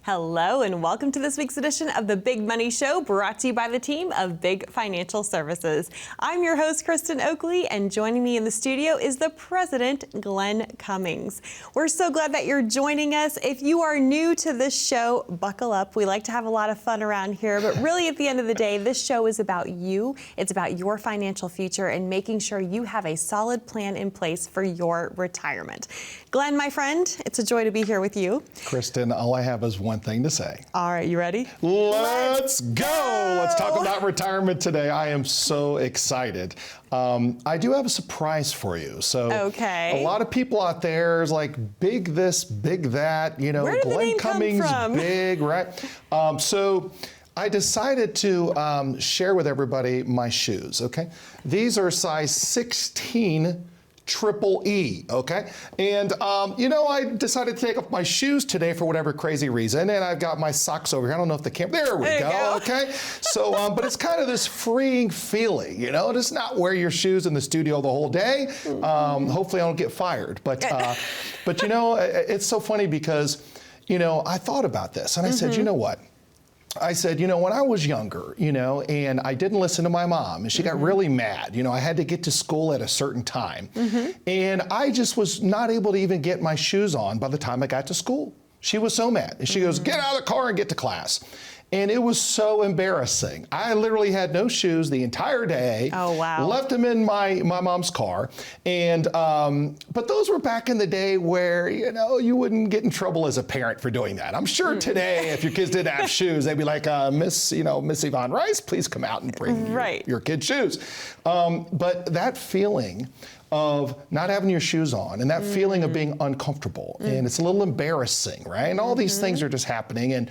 Hello and welcome to this week's edition of the Big Money Show, brought to you by the team of Big Financial Services. I'm your host, Kristen Oakley, and joining me in the studio is the president, Glenn Cummings. We're so glad that you're joining us. If you are new to this show, buckle up. We like to have a lot of fun around here, but really at the end of the day, this show is about you. It's about your financial future and making sure you have a solid plan in place for your retirement. Glenn, my friend, it's a joy to be here with you. Kristen, all I have is one thing to say. All right, you ready? Let's go! Let's talk about retirement today. I am so excited. I do have a surprise for you. So okay. A lot of people out there is like, big this, big that, you know, Where did Glenn the name Cummings, come from? big, right? So I decided to share with everybody my shoes, okay? These are size 16 triple E, okay? And, you know, I decided to take off my shoes today for whatever crazy reason, and I've got my socks over here. I don't know if the camera, there we go, okay? So, but it's kind of this freeing feeling, you know? Just not wear your shoes in the studio the whole day. Hopefully I don't get fired. But you know, it's so funny because, you know, I thought about this, and I said, you know what? I said, you know, when I was younger, you know, and I didn't listen to my mom, and she got really mad. You know, I had to get to school at a certain time. And I just was not able to even get my shoes on by the time I got to school. She was so mad. And she goes, get out of the car and get to class. And it was so embarrassing. I literally had no shoes the entire day. Oh, wow. Left them in my mom's car. And, but those were back in the day where, you know, you wouldn't get in trouble as a parent for doing that. I'm sure today, if your kids didn't have shoes, they'd be like, Miss Yvonne Rice, please come out and bring your kid's shoes. But that feeling of not having your shoes on and that feeling of being uncomfortable and it's a little embarrassing, right? And all these things are just happening.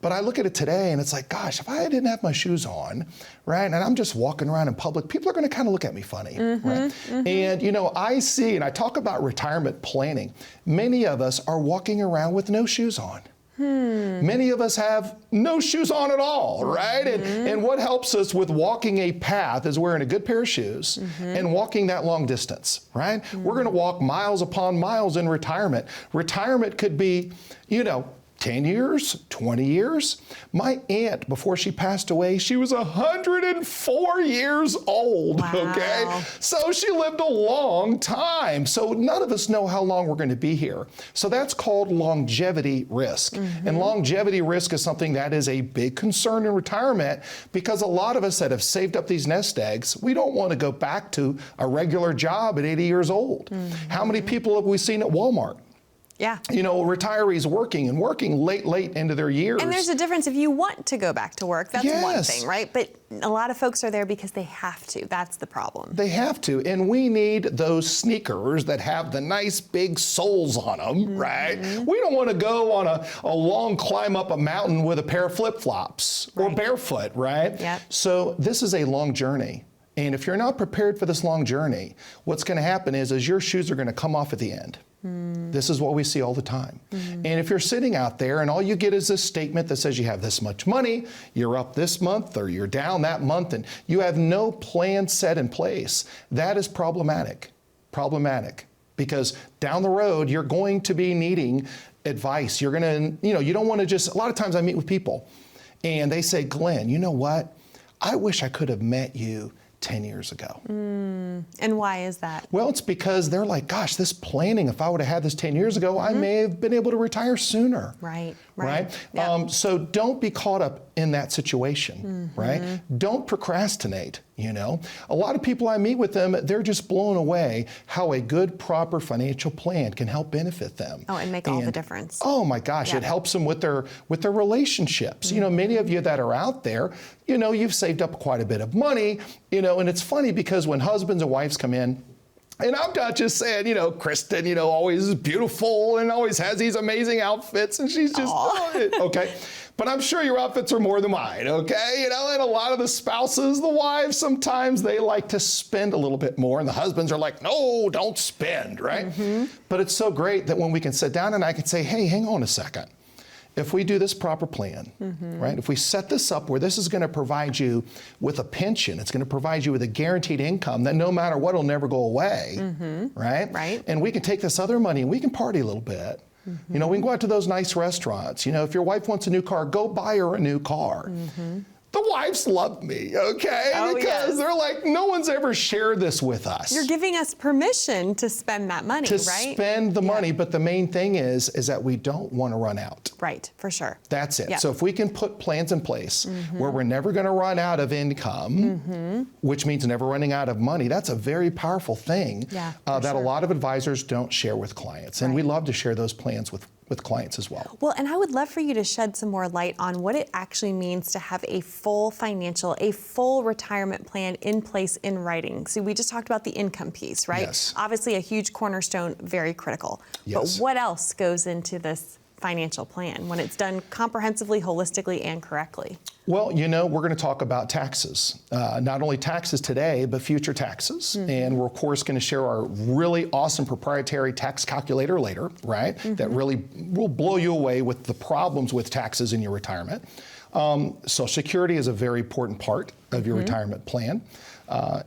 But I look at it today and it's like, gosh, if I didn't have my shoes on, right, and I'm just walking around in public, people are going to kind of look at me funny, right? And, you know, I see, and I talk about retirement planning, many of us are walking around with no shoes on. Many of us have no shoes on at all, right? And what helps us with walking a path is wearing a good pair of shoes and walking that long distance, right? We're going to walk miles upon miles in retirement. Retirement could be, you know, 10 years, 20 years. My aunt, before she passed away, she was 104 years old, okay? So she lived a long time. So none of us know how long we're going to be here. So that's called longevity risk. And longevity risk is something that is a big concern in retirement because a lot of us that have saved up these nest eggs, we don't want to go back to a regular job at 80 years old. How many people have we seen at Walmart? Yeah. You know, retirees working late into their years. And there's a difference if you want to go back to work. That's one thing, right? But a lot of folks are there because they have to. That's the problem. They have to. And we need those sneakers that have the nice big soles on them, right? We don't want to go on a long climb up a mountain with a pair of flip-flops or barefoot, right? Yep. So this is a long journey. And if you're not prepared for this long journey, what's going to happen is your shoes are going to come off at the end. This is what we see all the time. And if you're sitting out there and all you get is this statement that says you have this much money, you're up this month or you're down that month, and you have no plan set in place, that is problematic. Because down the road, you're going to be needing advice. You're going to, you know, you don't want to just, a lot of times I meet with people and they say, Glenn, you know what? I wish I could have met you 10 years ago. And why is that? Well, it's because they're like, gosh, this planning, if I would have had this 10 years ago, I may have been able to retire sooner. Right. Yep. So don't be caught up in that situation, right? Don't procrastinate, you know. A lot of people I meet with them, they're just blown away how a good, proper financial plan can help benefit them. Oh, and make all the difference. Oh my gosh, it helps them with their relationships. You know, many of you that are out there, you know, you've saved up quite a bit of money, you know, and it's funny because when husbands and wives come in, and I'm not just saying, you know, Kristen, you know, always is beautiful and always has these amazing outfits and she's just, okay. But I'm sure your outfits are more than mine, okay? You know, and a lot of the spouses, the wives, sometimes they like to spend a little bit more and the husbands are like, no, don't spend, right? But it's so great that when we can sit down and I can say, hey, hang on a second. If we do this proper plan, right? If we set this up where this is going to provide you with a pension, it's going to provide you with a guaranteed income that no matter what will never go away, right? Right. And we can take this other money and we can party a little bit. You know, we can go out to those nice restaurants. You know, if your wife wants a new car, go buy her a new car. The wives love me, okay? Oh, because yes. they're like, no one's ever shared this with us. You're giving us permission to spend that money, to right? spend the money, but the main thing is that we don't want to run out. Right, for sure. That's it. Yep. So if we can put plans in place where we're never going to run out of income, which means never running out of money, that's a very powerful thing Yeah, that a lot of advisors don't share with clients. And we love to share those plans with clients as well. Well, and I would love for you to shed some more light on what it actually means to have a full retirement plan in place in writing. So we just talked about the income piece, right? Yes. Obviously a huge cornerstone, very critical. Yes. But what else goes into this financial plan when it's done comprehensively, holistically, and correctly? Well, you know, we're going to talk about taxes. Not only taxes today, but future taxes. And we're, of course, going to share our really awesome proprietary tax calculator later, right? That really will blow you away with the problems with taxes in your retirement. Social Security is a very important part of your retirement plan.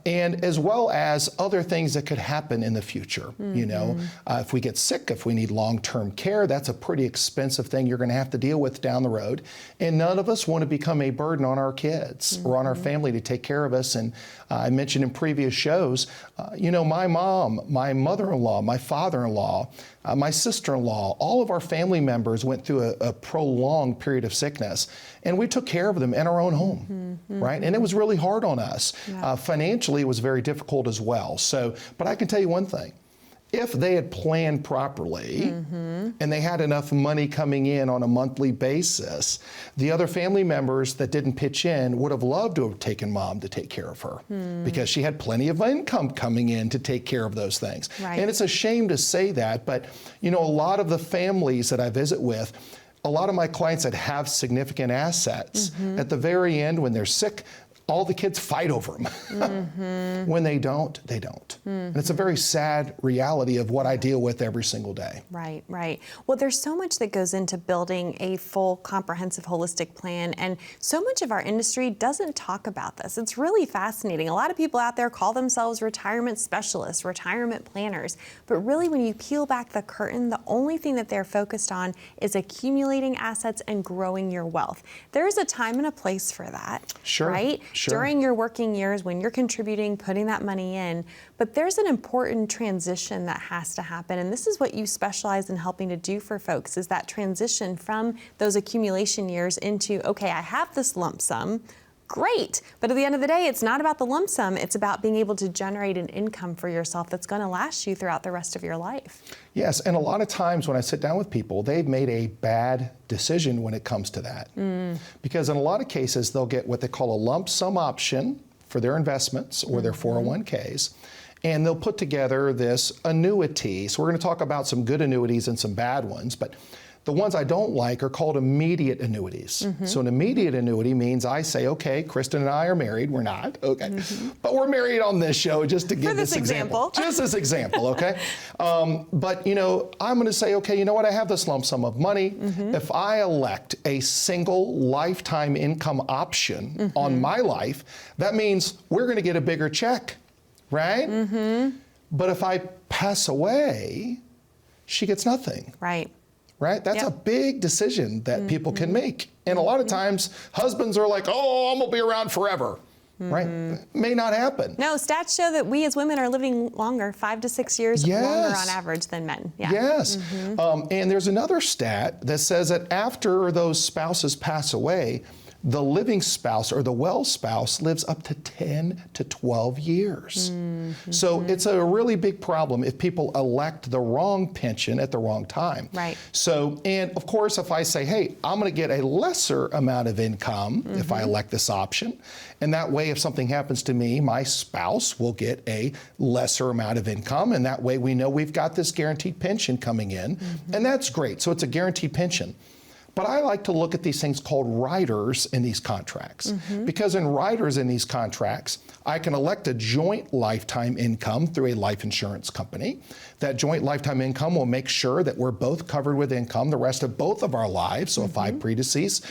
And as well as other things that could happen in the future. You know, if we get sick, if we need long-term care, that's a pretty expensive thing you're going to have to deal with down the road. And none of us want to become a burden on our kids or on our family to take care of us. And I mentioned in previous shows, you know, my mom, my mother-in-law, my father-in-law, my sister-in-law, all of our family members went through a prolonged period of sickness. And we took care of them in our own home, right? And it was really hard on us. Financially, it was very difficult as well. So, but I can tell you one thing. If they had planned properly and they had enough money coming in on a monthly basis, the other family members that didn't pitch in would have loved to have taken mom to take care of her because she had plenty of income coming in to take care of those things. Right. And it's a shame to say that, but you know, a lot of the families that I visit with, a lot of my clients that have significant assets, at the very end when they're sick, all the kids fight over them. When they don't, they don't. And it's a very sad reality of what I deal with every single day. Right, right. Well, there's so much that goes into building a full, comprehensive, holistic plan, and so much of our industry doesn't talk about this. It's really fascinating. A lot of people out there call themselves retirement specialists, retirement planners, but really when you peel back the curtain, the only thing that they're focused on is accumulating assets and growing your wealth. There's a time and a place for that, right? Sure. During your working years, when you're contributing, putting that money in, but there's an important transition that has to happen, and this is what you specialize in helping to do for folks, is that transition from those accumulation years into, okay, I have this lump sum, great, but at the end of the day, it's not about the lump sum, it's about being able to generate an income for yourself that's going to last you throughout the rest of your life. Yes, and a lot of times when I sit down with people, they've made a bad decision when it comes to that. Because in a lot of cases, they'll get what they call a lump sum option for their investments or their 401ks, and they'll put together this annuity. So we're going to talk about some good annuities and some bad ones, but the ones I don't like are called immediate annuities. So an immediate annuity means I say, okay, Kristen and I are married. We're not, okay. But we're married on this show just to give this example. Just this example, okay? But, you know, I'm going to say, okay, you know what? I have this lump sum of money. If I elect a single lifetime income option on my life, that means we're going to get a bigger check, right? But if I pass away, she gets nothing. Right? That's a big decision that people can make. And a lot of times, husbands are like, oh, I'm going to be around forever. Right? May not happen. No, stats show that we as women are living longer, 5 to 6 years longer on average than men. Yes. And there's another stat that says that after those spouses pass away, the living spouse or the well spouse lives up to 10 to 12 years. So it's a really big problem if people elect the wrong pension at the wrong time. So, and of course, if I say, hey, I'm going to get a lesser amount of income if I elect this option, and that way if something happens to me, my spouse will get a lesser amount of income, and that way we know we've got this guaranteed pension coming in, and that's great. So it's a guaranteed pension. But I like to look at these things called riders in these contracts. Because in riders in these contracts, I can elect a joint lifetime income through a life insurance company. That joint lifetime income will make sure that we're both covered with income the rest of both of our lives. So if I predecease,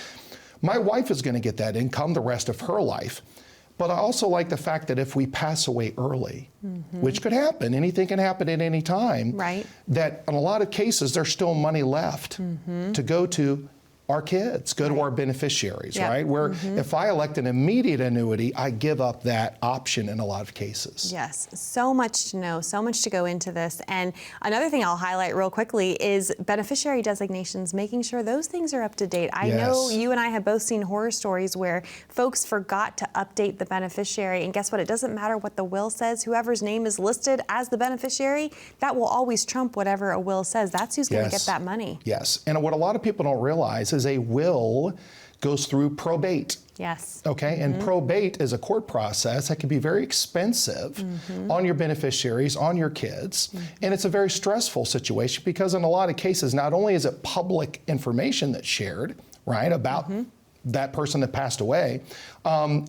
my wife is going to get that income the rest of her life. But I also like the fact that if we pass away early, which could happen, anything can happen at any time, right, that in a lot of cases there's still money left to go to our kids, go to our beneficiaries, right? Where if I elect an immediate annuity, I give up that option in a lot of cases. Yes, so much to know, so much to go into this. And another thing I'll highlight real quickly is beneficiary designations, making sure those things are up to date. I know you and I have both seen horror stories where folks forgot to update the beneficiary, and guess what? It doesn't matter what the will says. Whoever's name is listed as the beneficiary, that will always trump whatever a will says. That's who's going to get that money. Yes, and what a lot of people don't realize is a will goes through probate. Yes. Okay, and probate is a court process that can be very expensive on your beneficiaries, on your kids, and it's a very stressful situation because in a lot of cases, not only is it public information that's shared, right, about that person that passed away,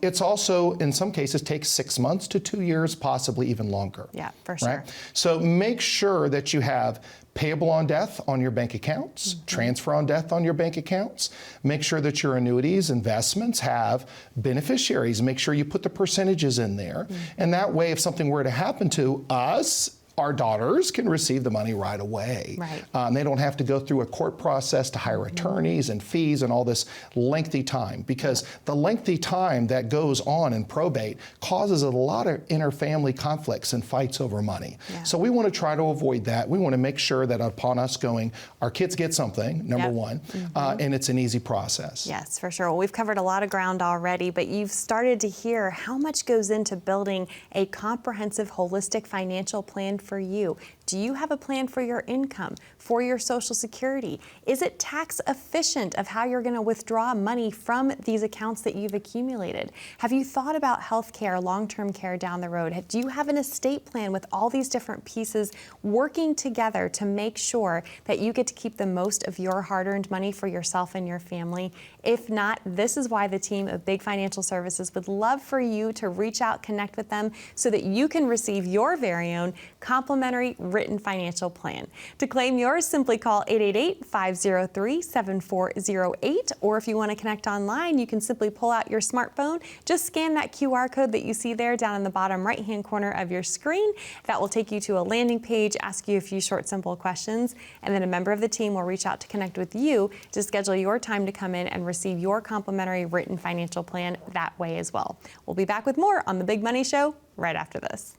it's also, in some cases, takes 6 months to 2 years, possibly even longer. Yeah, for sure. Right? So make sure that you have payable on death on your bank accounts, transfer on death on your bank accounts. Make sure that your annuities, investments have beneficiaries. Make sure you put the percentages in there. And that way, if something were to happen to us, our daughters can receive the money right away. Right. They don't have to go through a court process to hire attorneys and fees and all this lengthy time, because the lengthy time that goes on in probate causes a lot of inter-family conflicts and fights over money. So we want to try to avoid that. We want to make sure that upon us going, our kids get something, number one, and it's an easy process. Yes, for sure. Well, we've covered a lot of ground already, but you've started to hear how much goes into building a comprehensive, holistic financial plan for you. Do you have a plan for your income, for your Social Security? Is it tax efficient of how you're going to withdraw money from these accounts that you've accumulated? Have you thought about health care, long-term care down the road? Do you have an estate plan with all these different pieces working together to make sure that you get to keep the most of your hard-earned money for yourself and your family? If not, this is why the team of Big Financial Services would love for you to reach out, connect with them so that you can receive your very own complimentary written financial plan. To claim yours, simply call 888-503-7408, or if you want to connect online, you can simply pull out your smartphone, just scan that QR code that you see there down in the bottom right-hand corner of your screen. That will take you to a landing page, ask you a few short, simple questions, and then a member of the team will reach out to connect with you to schedule your time to come in and receive your complimentary written financial plan that way as well. We'll be back with more on The Big Money Show right after this.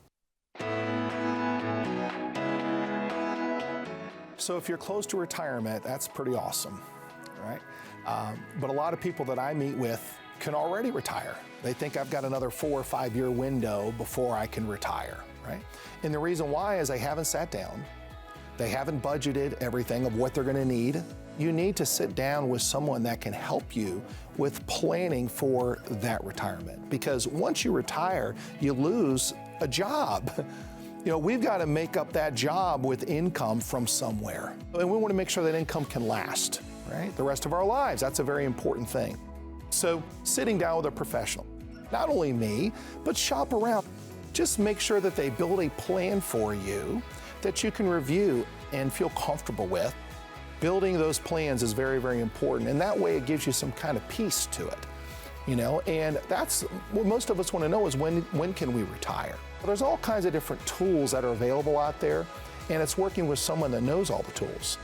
So if you're close to retirement, that's pretty awesome, right? But a lot of people that I meet with can already retire. They think I've got another 4 or 5 year window before I can retire, right? And the reason why is they haven't sat down. They haven't budgeted everything of what they're gonna need. You need to sit down with someone that can help you with planning for that retirement. Because once you retire, you lose a job. You know, we've got to make up that job with income from somewhere. And we want to make sure that income can last, right? The rest of our lives. That's a very important thing. So sitting down with a professional, not only me, but shop around. Just make sure that they build a plan for you that you can review and feel comfortable with. Building those plans is very, very important. And that way it gives you some kind of peace to it. You know, and that's what most of us want to know is when can we retire? There's all kinds of different tools that are available out there, and it's working with someone that knows all the tools.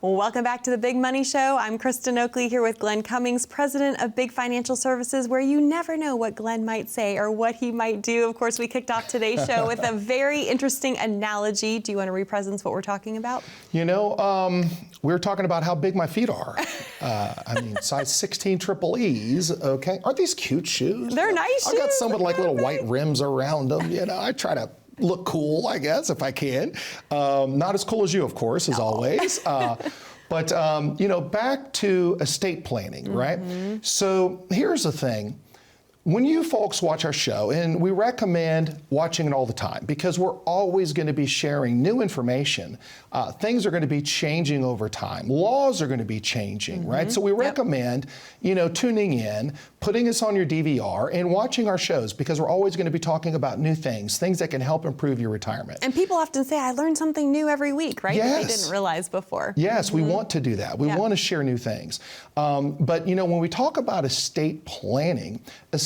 Welcome back to The Big Money Show. I'm Kristen Oakley here with Glenn Cummings, president of Big Financial Services, where you never know what Glenn might say or what he might do. Of course, we kicked off today's show with a very interesting analogy. Do you want to represent what we're talking about? You know, we were talking about how big my feet are. I mean, size 16 triple E's, okay? Aren't these cute shoes? They're nice shoes. I've got some with like little white rims around them. You know, I try to look cool, I guess, if I can. Not as cool as you, of course, as always. But, you know, back to estate planning, right? So here's the thing. When you folks watch our show, and we recommend watching it all the time because we're always going to be sharing new information. Things are going to be changing over time. Laws are going to be changing, right? So we recommend, tuning in, putting us on your DVR and watching our shows because we're always going to be talking about new things that can help improve your retirement. And people often say, I learn something new every week, right? Yes. That they didn't realize before. Yes, we want to do that. We want to share new things. But when we talk about estate planning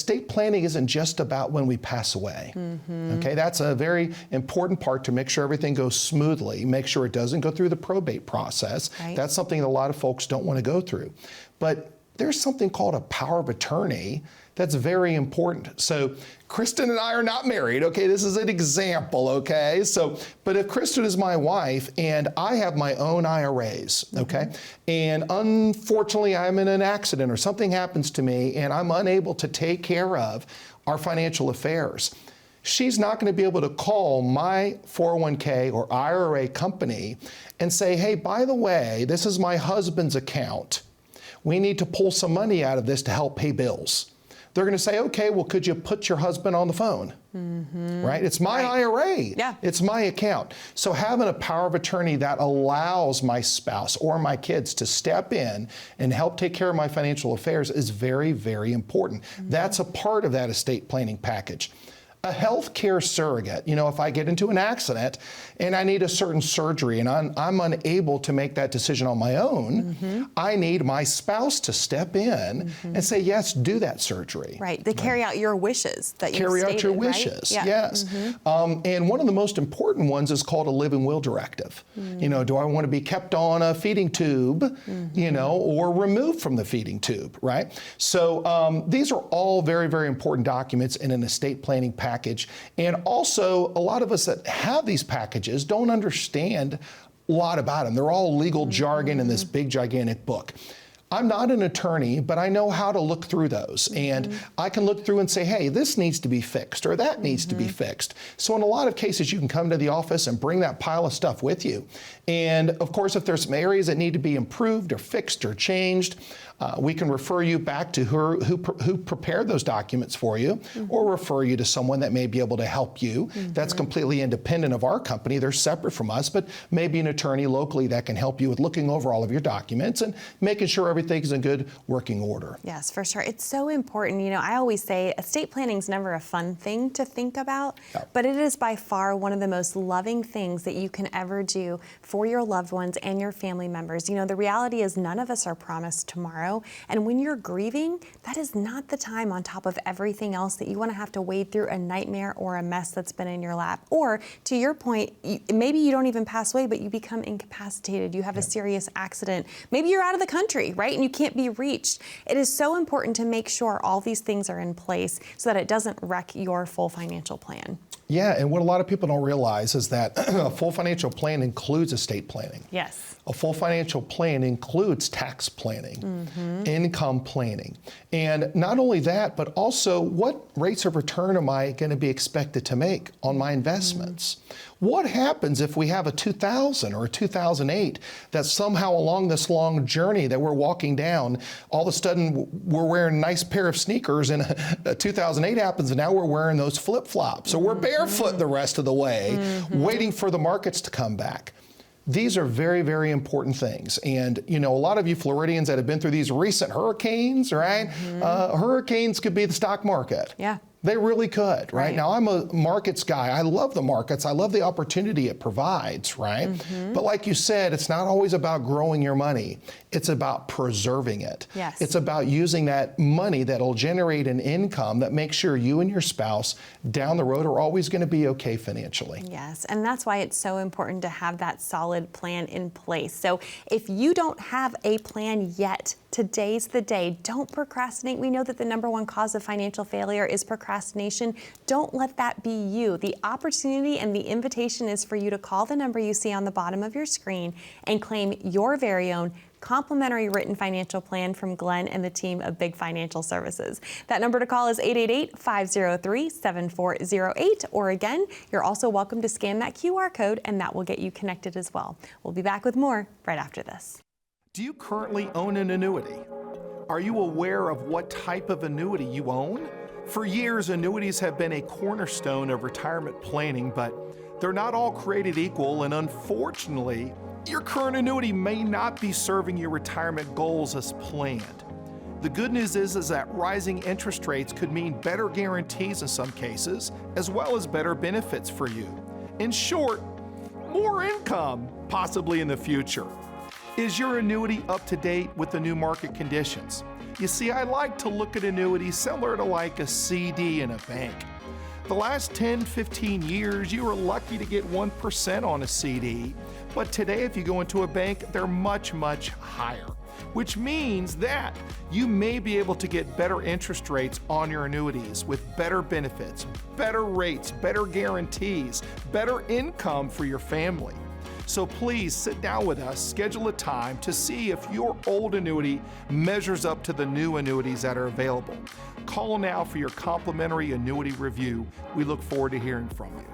isn't just about when we pass away. Okay, that's a very important part to make sure everything goes smoothly, make sure it doesn't go through the probate process. Right. That's something that a lot of folks don't want to go through. But there's something called a power of attorney that's very important. So Kristen and I are not married, okay? This is an example, okay? But if Kristen is my wife and I have my own IRAs, okay? And unfortunately I'm in an accident or something happens to me and I'm unable to take care of our financial affairs, she's not going to be able to call my 401k or IRA company and say, hey, by the way, this is my husband's account. We need to pull some money out of this to help pay bills. They're going to say, okay, well, could you put your husband on the phone? Right? It's my IRA. Yeah. It's my account. So having a power of attorney that allows my spouse or my kids to step in and help take care of my financial affairs is very, very important. That's a part of that estate planning package. A healthcare surrogate, if I get into an accident and I need a certain surgery and I'm unable to make that decision on my own, I need my spouse to step in and say, yes, do that surgery. Right, they carry out your wishes that you carry out your right? wishes, Yeah. yes. And one of the most important ones is called a living will directive. Do I want to be kept on a feeding tube, or removed from the feeding tube, right? So these are all very, very important documents in an estate planning package. And also, a lot of us that have these packages don't understand a lot about them. They're all legal jargon in this big, gigantic book. I'm not an attorney, but I know how to look through those. And I can look through and say, hey, this needs to be fixed or that needs to be fixed. So in a lot of cases, you can come to the office and bring that pile of stuff with you. And of course, if there's some areas that need to be improved or fixed or changed, we can refer you back to who prepared those documents for you, or refer you to someone that may be able to help you. That's completely independent of our company. They're separate from us, but maybe an attorney locally that can help you with looking over all of your documents and making sure everything's in good working order. Yes, for sure. It's so important. I always say estate planning is never a fun thing to think about, but it is by far one of the most loving things that you can ever do for your loved ones and your family members. The reality is none of us are promised tomorrow. And when you're grieving, that is not the time on top of everything else that you want to have to wade through a nightmare or a mess that's been in your lap. Or to your point, maybe you don't even pass away, but you become incapacitated. You have a serious accident. Maybe you're out of the country, right? And you can't be reached. It is so important to make sure all these things are in place so that it doesn't wreck your full financial plan. Yeah, and what a lot of people don't realize is that a full financial plan includes estate planning. Yes. A full financial plan includes tax planning, income planning. And not only that, but also what rates of return am I going to be expected to make on my investments? What happens if we have a 2000 or a 2008 that somehow along this long journey that we're walking down, all of a sudden we're wearing a nice pair of sneakers and a 2008 happens and now we're wearing those flip-flops. So we're barefoot the rest of the way, waiting for the markets to come back. These are very, very important things. And, a lot of you Floridians that have been through these recent hurricanes, right? Hurricanes could be the stock market. Yeah. They really could, right? Now, I'm a markets guy. I love the markets. I love the opportunity it provides, right? But like you said, it's not always about growing your money. It's about preserving it. Yes. It's about using that money that'll generate an income that makes sure you and your spouse down the road are always going to be okay financially. Yes, and that's why it's so important to have that solid plan in place. So if you don't have a plan yet, today's the day. Don't procrastinate. We know that the number one cause of financial failure is procrastination. Don't let that be you. The opportunity and the invitation is for you to call the number you see on the bottom of your screen and claim your very own complimentary written financial plan from Glenn and the team of Big Financial Services. That number to call is 888-503-7408. Or again, you're also welcome to scan that QR code and that will get you connected as well. We'll be back with more right after this. Do you currently own an annuity? Are you aware of what type of annuity you own? For years, annuities have been a cornerstone of retirement planning, but they're not all created equal, and unfortunately, your current annuity may not be serving your retirement goals as planned. The good news is that rising interest rates could mean better guarantees in some cases, as well as better benefits for you. In short, more income, possibly in the future. Is your annuity up to date with the new market conditions? You see, I like to look at annuities similar to like a CD in a bank. The last 10, 15 years, you were lucky to get 1% on a CD, but today if you go into a bank, they're much, much higher, which means that you may be able to get better interest rates on your annuities with better benefits, better rates, better guarantees, better income for your family. So please sit down with us, schedule a time to see if your old annuity measures up to the new annuities that are available. Call now for your complimentary annuity review. We look forward to hearing from you.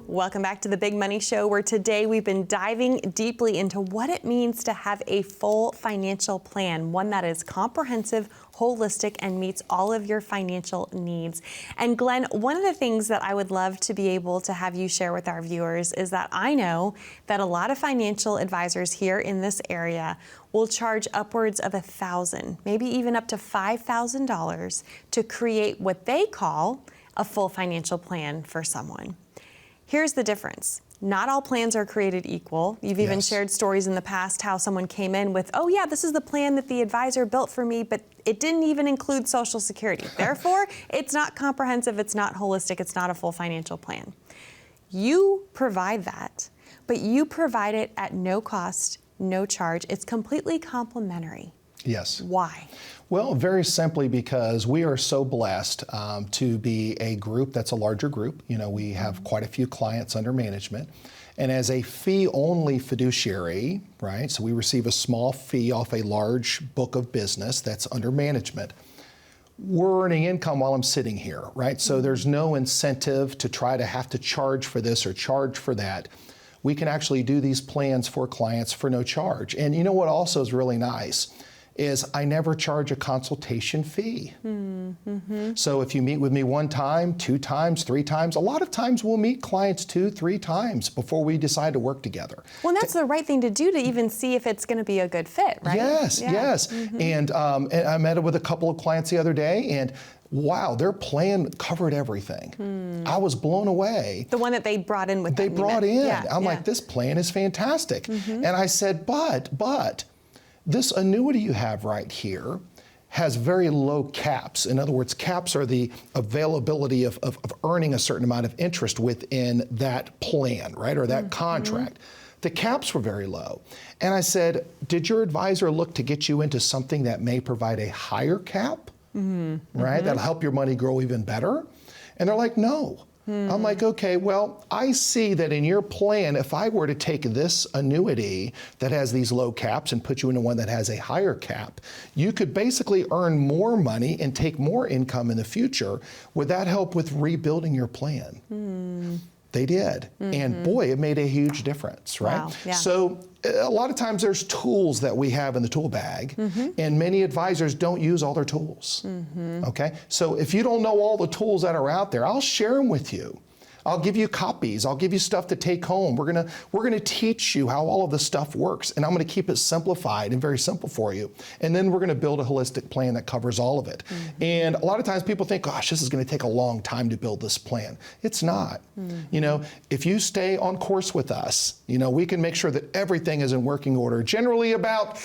Welcome back to the Big Money Show, where today we've been diving deeply into what it means to have a full financial plan, one that is comprehensive, holistic, and meets all of your financial needs. And Glenn, one of the things that I would love to be able to have you share with our viewers is that I know that a lot of financial advisors here in this area will charge upwards of $1,000, maybe even up to $5,000 to create what they call a full financial plan for someone. Here's the difference. Not all plans are created equal. You've even shared stories in the past how someone came in with, oh yeah, this is the plan that the advisor built for me, but it didn't even include Social Security. Therefore, it's not comprehensive, it's not holistic, it's not a full financial plan. You provide that, but you provide it at no cost, no charge. It's completely complimentary. Yes. Why? Well, very simply because we are so blessed to be a group that's a larger group. You know, we have quite a few clients under management. And as a fee-only fiduciary, right, so we receive a small fee off a large book of business that's under management. We're earning income while I'm sitting here, right? So there's no incentive to try to have to charge for this or charge for that. We can actually do these plans for clients for no charge. And you know what also is really nice? Is I never charge a consultation fee. So if you meet with me one time, 2 times, 3 times, a lot of times we'll meet clients 2, 3 times before we decide to work together. Well, that's the right thing to do to even see if it's going to be a good fit, right? Yes, yes. And I met with a couple of clients the other day, and wow, their plan covered everything. I was blown away. The one that they brought in with them. They brought in. Yeah, I'm like, this plan is fantastic. And I said, but this annuity you have right here has very low caps. In other words, caps are the availability of earning a certain amount of interest within that plan, right, or that contract. The caps were very low. And I said, did your advisor look to get you into something that may provide a higher cap, right, that'll help your money grow even better? And they're like, no. I'm like, okay, well, I see that in your plan, if I were to take this annuity that has these low caps and put you into one that has a higher cap, you could basically earn more money and take more income in the future. Would that help with rebuilding your plan? They did. And boy, it made a huge difference, right? Wow, yeah. So a lot of times there's tools that we have in the tool bag, and many advisors don't use all their tools, okay? So if you don't know all the tools that are out there, I'll share them with you. I'll give you copies. I'll give you stuff to take home. We're gonna teach you how all of this stuff works, and I'm gonna keep it simplified and very simple for you. And then we're gonna build a holistic plan that covers all of it. And a lot of times people think, gosh, this is gonna take a long time to build this plan. It's not. You know, if you stay on course with us, you know, we can make sure that everything is in working order, generally about,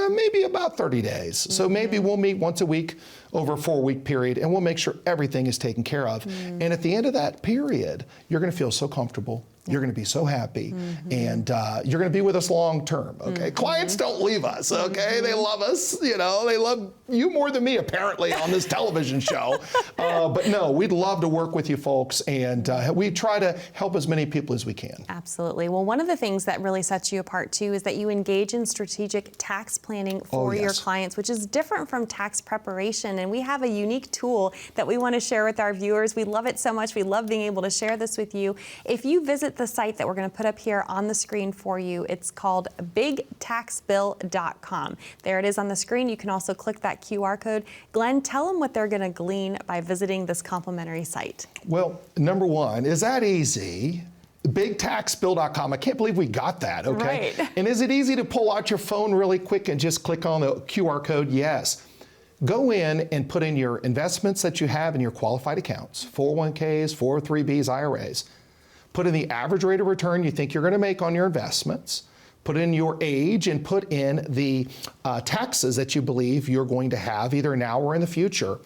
maybe about 30 days. So maybe we'll meet once a week over a 4-week period, and we'll make sure everything is taken care of. And at the end of that period, you're gonna feel so comfortable. You're gonna be so happy, and you're gonna be with us long term, okay? Clients don't leave us, okay? They love us, you know, they love you more than me, apparently, on this television show. But no, we'd love to work with you folks, and we try to help as many people as we can. Absolutely. Well, one of the things that really sets you apart, too, is that you engage in strategic tax planning for your clients, which is different from tax preparation. And we have a unique tool that we want to share with our viewers. We love it so much. We love being able to share this with you. If you visit visit the site that we're going to put up here on the screen for you. It's called bigtaxbill.com. There it is on the screen. You can also click that QR code. Glenn, tell them what they're going to glean by visiting this complimentary site. Well, number one, is that easy? Bigtaxbill.com. I can't believe we got that, okay? Right. And is it easy to pull out your phone really quick and just click on the QR code? Yes. Go in and put in your investments that you have in your qualified accounts, 401ks, 403bs, IRAs. Put in the average rate of return you think you're going to make on your investments. Put in your age and put in the taxes that you believe you're going to have either now or in the future.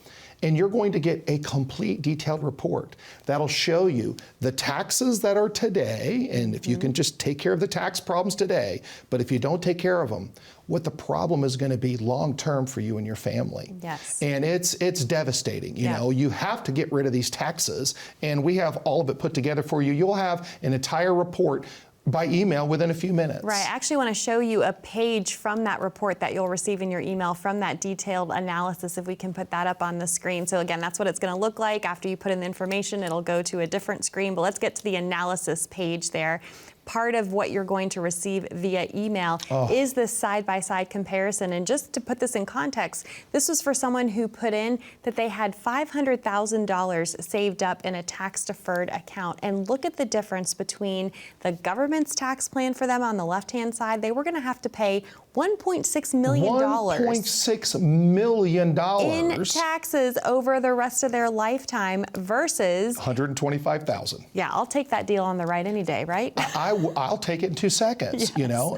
And you're going to get a complete detailed report that'll show you the taxes that are today, and if you can just take care of the tax problems today, but if you don't take care of them, what the problem is going to be long-term for you and your family. Yes. And it's devastating. You know, you have to get rid of these taxes, and we have all of it put together for you. You'll have an entire report by email within a few minutes. Right. I actually want to show you a page from that report that you'll receive in your email from that detailed analysis, if we can put that up on the screen. So again, that's what it's going to look like. After you put in the information, it'll go to a different screen. But let's get to the analysis page there. Part of what you're going to receive via email is this side-by-side comparison. And just to put this in context, this was for someone who put in that they had $500,000 saved up in a tax-deferred account. And look at the difference between the government's tax plan for them on the left-hand side. They were going to have to pay $1.6 million. $1.6 million in taxes over the rest of their lifetime versus $125,000. Yeah, I'll take that deal on the right any day, right? I'll take it in 2 seconds, Yes. you know,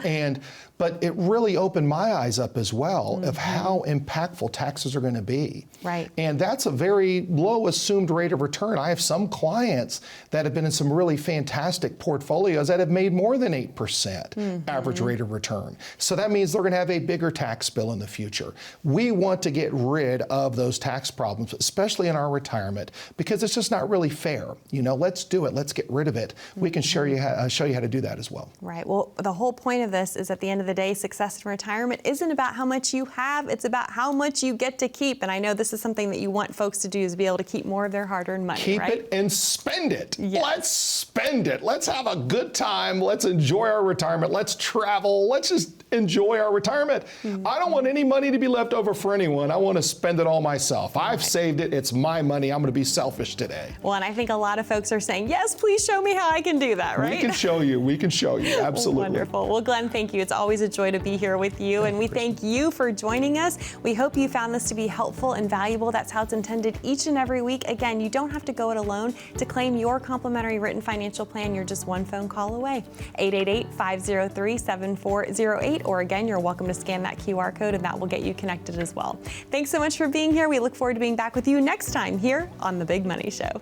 but it really opened my eyes up as well of how impactful taxes are going to be. Right. And that's a very low assumed rate of return. I have some clients that have been in some really fantastic portfolios that have made more than 8% average rate of return. So that means they're going to have a bigger tax bill in the future. We want to get rid of those tax problems, especially in our retirement, because it's just not really fair. You know, let's do it. Let's get rid of it. We can show you how to do that as well. Right. Well, the whole point of this is at the end of the day, success in retirement isn't about how much you have, it's about how much you get to keep. And I know this is something that you want folks to do, is be able to keep more of their hard-earned money, Keep right? it and spend it. Yes. Let's spend it. Let's have a good time. Let's enjoy our retirement. Let's travel. Let's just enjoy our retirement. I don't want any money to be left over for anyone. I want to spend it all myself. I've saved it. It's my money. I'm going to be selfish today. Well, and I think a lot of folks are saying, yes, please show me how I can do that, right? We can show you. We can show you. Absolutely. Wonderful. Well, Glenn, thank you. It's always a joy to be here with you, and we thank you for joining us. We hope you found this to be helpful and valuable. That's how it's intended each and every week. Again, you don't have to go it alone. To claim your complimentary written financial plan, you're just one phone call away. 888-503-7408, or again, you're welcome to scan that QR code and that will get you connected as well. Thanks so much for being here. We look forward to being back with you next time here on The Big Money Show.